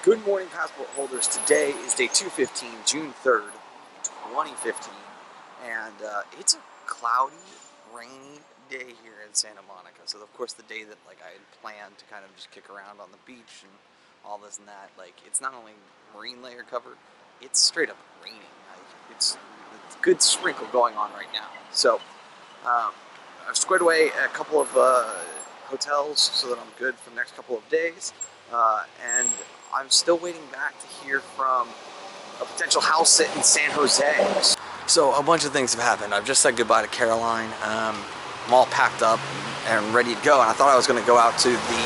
Good morning, passport holders. Today is day 215, June 3rd, 2015, and it's a cloudy, rainy day here in Santa Monica. So, of course, the day that I had planned to kind of just kick around on the beach and all this and that, it's not only marine layer cover, it's straight up raining. It's a good sprinkle going on right now. So, I've squared away a couple of hotels so that I'm good for the next couple of days, and I'm still waiting back to hear from a potential house sit in San Jose. So a bunch of things have happened. I've just said goodbye to Caroline. I'm all packed up and ready to go, and I thought I was going to go out to the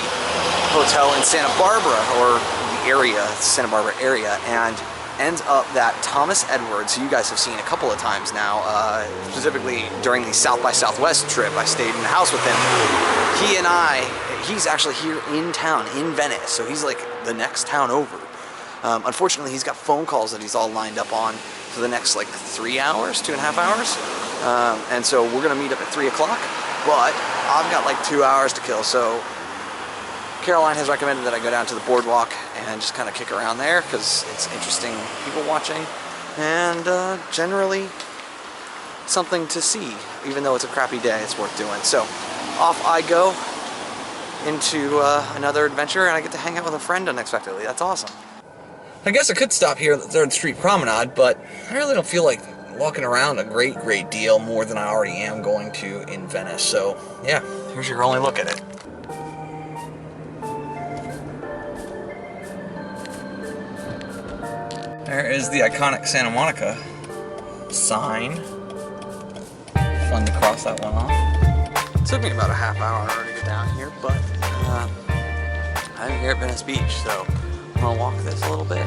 hotel in Santa Barbara, or the area, Santa Barbara area, and ends up that Thomas Edwards, who you guys have seen a couple of times now, specifically during the South by Southwest trip, I stayed in the house with him. He's actually here in town, in Venice, so he's like the next town over. Unfortunately, he's got phone calls that he's all lined up on for the next 3 hours, 2.5 hours. And so we're gonna meet up at 3 o'clock, but I've got 2 hours to kill, so Caroline has recommended that I go down to the boardwalk and just kind of kick around there because it's interesting people watching and generally something to see. Even though it's a crappy day, it's worth doing. So off I go into another adventure, and I get to hang out with a friend unexpectedly. That's awesome. I guess I could stop here at the 3rd Street Promenade, but I really don't feel like walking around a great deal more than I already am going to in Venice. So yeah, here's your only look at it. There is the iconic Santa Monica sign. Fun to cross that one off. It took me about a half hour in order to get down here, but I'm here at Venice Beach, so I'm gonna walk this a little bit.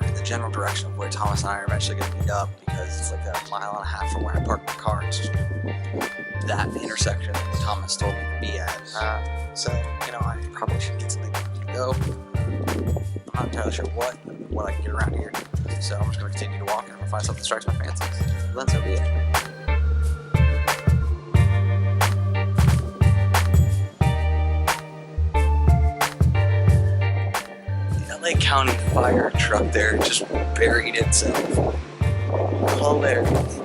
In the general direction of where Thomas and I are eventually going to meet up, because it's like a mile and a half from where I parked my car. It's just that intersection that Thomas told me to be at. So, I probably should get something to eat though. I'm not entirely sure what I can get around here. So I'm just going to continue to walk, and if I find something that strikes my fancy, then so be it. County fire truck there just buried itself. Hilarious.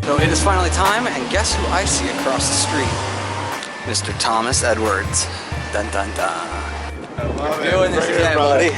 So it is finally time, and guess who I see across the street? Mr. Thomas Edwards. Dun dun dun. How are you doing this today, buddy?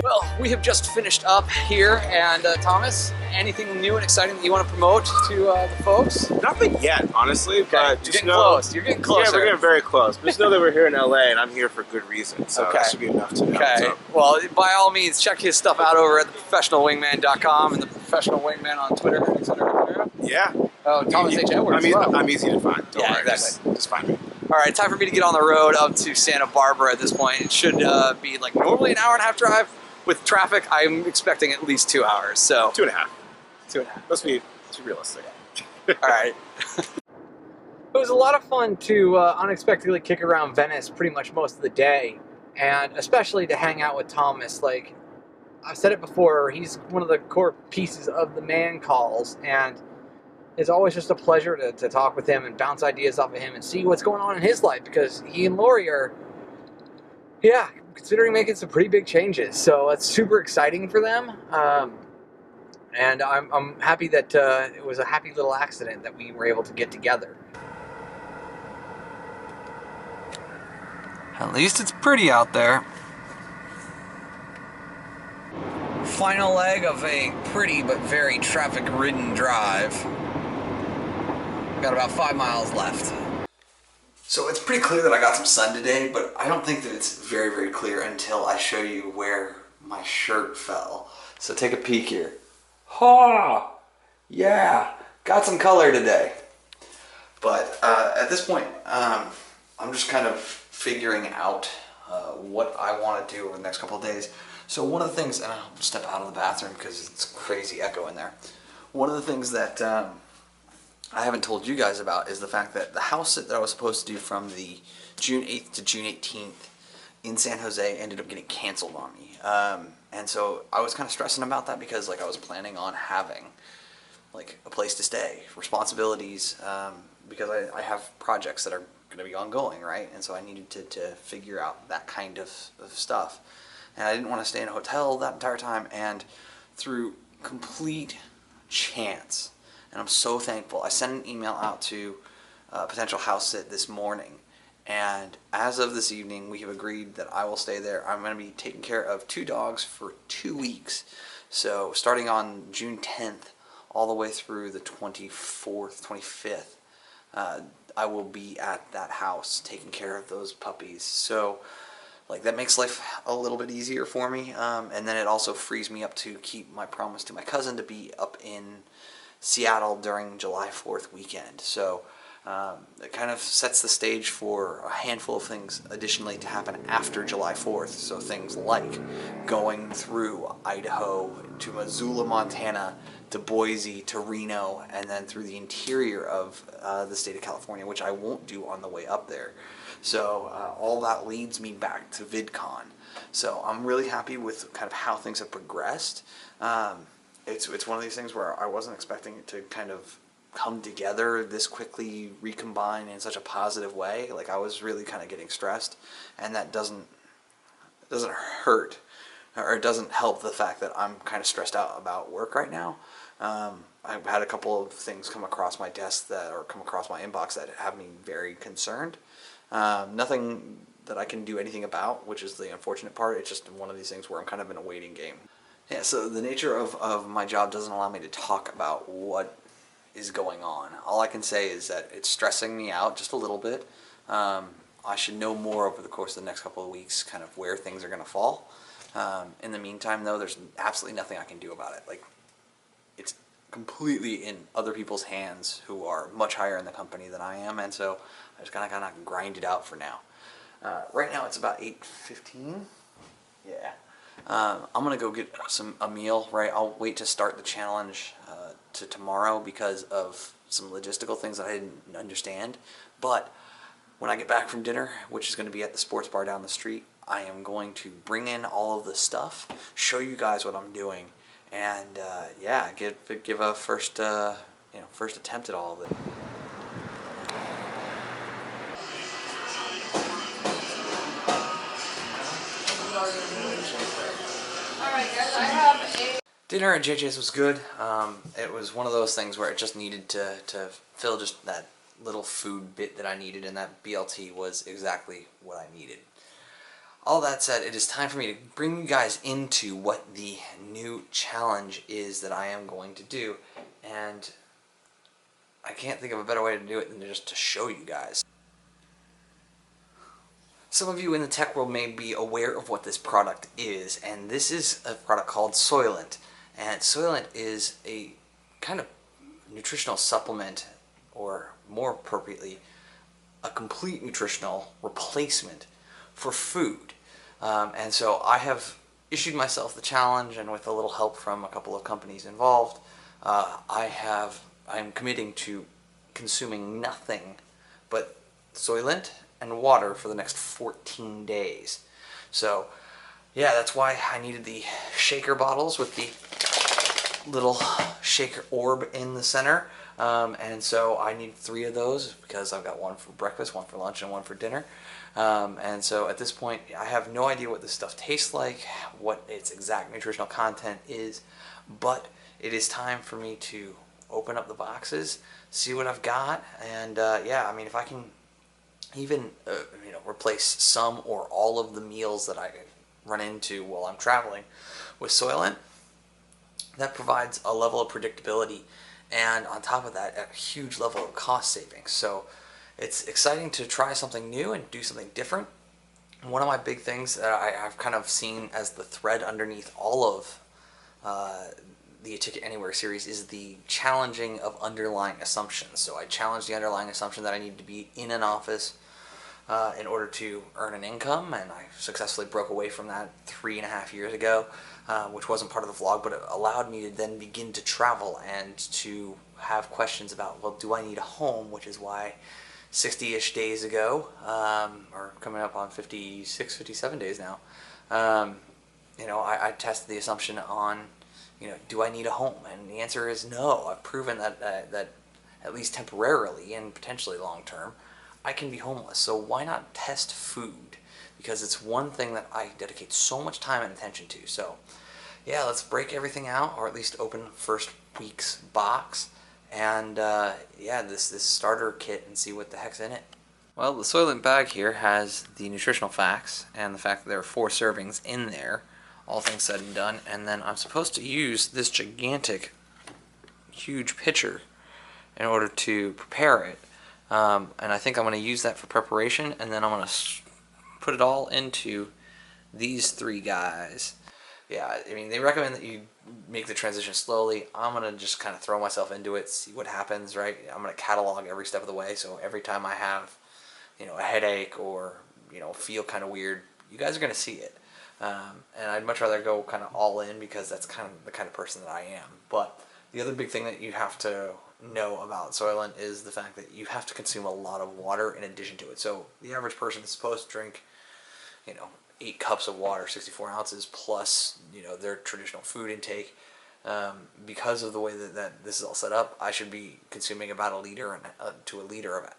Well, we have just finished up here, and Thomas, anything new and exciting that you want to promote to the folks? Nothing yet, honestly, but You're getting close. You're getting closer. Yeah, we're getting very close. Just know that we're here in LA, and I'm here for good reason, so that should be enough to know. Okay. So. Well, by all means, check his stuff out over at theprofessionalwingman.com and the Professional Wingman on Twitter, etc. Yeah. Oh, Thomas H. Edwards. I'm easy to find. Don't worry. Exactly. Just find me. All right, time for me to get on the road up to Santa Barbara at this point. It should be normally an hour-and-a-half drive. With traffic, I'm expecting at least 2 hours. So 2.5. 2.5. Let's be realistic. All right. It was a lot of fun to unexpectedly kick around Venice pretty much most of the day, and especially to hang out with Thomas. I've said it before, he's one of the core pieces of the Man Calls, and it's always just a pleasure to talk with him and bounce ideas off of him and see what's going on in his life, because he and Lori are, considering making some pretty big changes. So it's super exciting for them. And I'm happy that it was a happy little accident that we were able to get together. At least it's pretty out there. Final leg of a pretty but very traffic-ridden drive. Got about 5 miles left. So it's pretty clear that I got some sun today, but I don't think that it's very, very clear until I show you where my shirt fell. So take a peek here. Ha! Yeah, got some color today. But at this point, I'm just kind of figuring out what I want to do over the next couple of days. So one of the things, and I'll step out of the bathroom because it's crazy echo in there. One of the things that I haven't told you guys about is the fact that the house sit that I was supposed to do from the June 8th to June 18th in San Jose ended up getting canceled on me. And so I was kind of stressing about that because like I was planning on having like a place to stay, responsibilities, because I have projects that are going to be ongoing, right? And so I needed to figure out that kind of stuff. And I didn't want to stay in a hotel that entire time, and through complete chance, and I'm so thankful, I sent an email out to a potential house sit this morning, and as of this evening, we have agreed that I will stay there. I'm going to be taking care of 2 dogs for 2 weeks. So starting on June 10th all the way through the 24th, 25th, I will be at that house taking care of those puppies. So like that makes life a little bit easier for me, and then it also frees me up to keep my promise to my cousin to be up in Seattle during July 4th weekend. So it kind of sets the stage for a handful of things additionally to happen after July 4th. So things like going through Idaho to Missoula, Montana, to Boise, to Reno, and then through the interior of the state of California, which I won't do on the way up there. So all that leads me back to VidCon. So I'm really happy with kind of how things have progressed. It's one of these things where I wasn't expecting it to kind of come together this quickly, recombine in such a positive way. Like I was really kind of getting stressed, and that doesn't hurt, or it doesn't help the fact that I'm kind of stressed out about work right now. I've had a couple of things come across my desk or come across my inbox that have me very concerned. Nothing that I can do anything about, which is the unfortunate part. It's just one of these things where I'm kind of in a waiting game. Yeah, so the nature of my job doesn't allow me to talk about what is going on. All I can say is that it's stressing me out just a little bit. I should know more over the course of the next couple of weeks, kind of where things are going to fall. In the meantime, though, there's absolutely nothing I can do about it. Like, it's completely in other people's hands who are much higher in the company than I am, and so I just kind of grind it out for now. Right now it's about 8:15. Yeah. I'm gonna go get a meal. Right. I'll wait to start the challenge to tomorrow because of some logistical things that I didn't understand. But when I get back from dinner, which is going to be at the sports bar down the street, I am going to bring in all of the stuff, show you guys what I'm doing, and yeah, give a first first attempt at all of it. Alright guys, I have a... Dinner at JJ's was good. It was one of those things where it just needed to fill just that little food bit that I needed, and that BLT was exactly what I needed. All that said, it is time for me to bring you guys into what the new challenge is that I am going to do, and I can't think of a better way to do it than just to show you guys. Some of you in the tech world may be aware of what this product is, and this is a product called Soylent. And Soylent is a kind of nutritional supplement, or more appropriately, a complete nutritional replacement for food. And so I have issued myself the challenge, and with a little help from a couple of companies involved, I'm committing to consuming nothing but Soylent and water for the next 14 days. So yeah, that's why I needed the shaker bottles with the little shaker orb in the center. And so I need 3 of those because I've got one for breakfast, one for lunch, and one for dinner. And so at this point, I have no idea what this stuff tastes like, what its exact nutritional content is, but it is time for me to open up the boxes, see what I've got, and yeah, I mean, if I can even replace some or all of the meals that I run into while I'm traveling with Soylent. That provides a level of predictability, and on top of that, a huge level of cost savings. So it's exciting to try something new and do something different. One of my big things that I've kind of seen as the thread underneath all of the A Ticket Anywhere series is the challenging of underlying assumptions. So I challenged the underlying assumption that I need to be in an office in order to earn an income, and I successfully broke away from that 3.5 years ago, which wasn't part of the vlog, but it allowed me to then begin to travel and to have questions about, well, do I need a home, which is why 60-ish days ago, or coming up on 56, 57 days now, I tested the assumption on, do I need a home? And the answer is no. I've proven that at least temporarily and potentially long term, I can be homeless. So why not test food? Because it's one thing that I dedicate so much time and attention to. So yeah, let's break everything out, or at least open first week's box, and this starter kit and see what the heck's in it. Well, the Soylent bag here has the nutritional facts and the fact that there are 4 servings in there, all things said and done, and then I'm supposed to use this gigantic, huge pitcher in order to prepare it. And I think I'm going to use that for preparation, and then I'm going to put it all into these 3 guys. Yeah, I mean, they recommend that you make the transition slowly. I'm going to just kind of throw myself into it, see what happens, right? I'm going to catalog every step of the way, so every time I have, a headache or, feel kind of weird, you guys are going to see it. And I'd much rather go kind of all in, because that's kind of the kind of person that I am. But the other big thing that you have to know about Soylent is the fact that you have to consume a lot of water in addition to it. So the average person is supposed to drink, 8 cups of water, 64 ounces, plus, their traditional food intake. Because of the way that this is all set up, I should be consuming about 1 liter to 1.5 liters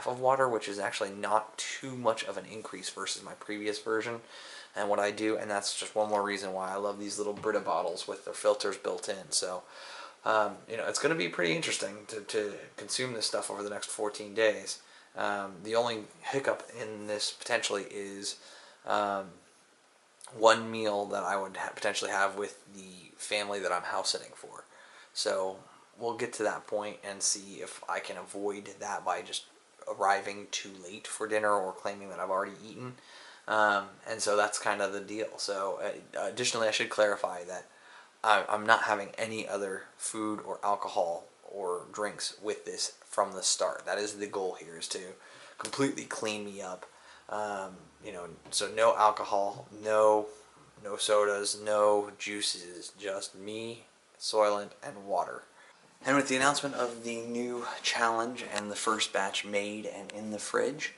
of water, which is actually not too much of an increase versus my previous version and what I do. And that's just one more reason why I love these little Brita bottles with their filters built in. So, it's going to be pretty interesting to consume this stuff over the next 14 days. The only hiccup in this potentially is one meal that I would potentially have with the family that I'm house sitting for. So we'll get to that point and see if I can avoid that by just arriving too late for dinner or claiming that I've already eaten. And so that's kind of the deal. So additionally, I should clarify that I'm not having any other food or alcohol or drinks with this from the start. That is the goal here, is to completely clean me up. So no alcohol, no sodas, no juices, just me, Soylent, and water. And with the announcement of the new challenge and the first batch made and in the fridge,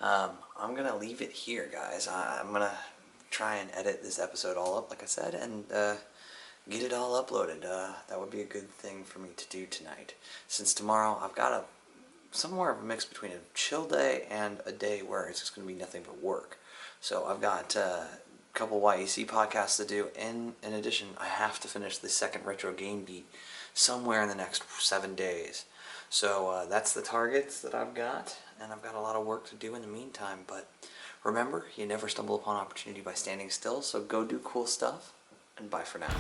I'm going to leave it here, guys. I'm going to try and edit this episode all up, like I said, and get it all uploaded. That would be a good thing for me to do tonight. Since tomorrow I've got somewhere of a mix between a chill day and a day where it's just going to be nothing but work. So I've got a couple YEC podcasts to do, and in addition, I have to finish the second retro game beat somewhere in the next 7 days. So that's the targets that I've got, and I've got a lot of work to do in the meantime. But remember, you never stumble upon opportunity by standing still, so go do cool stuff, and bye for now.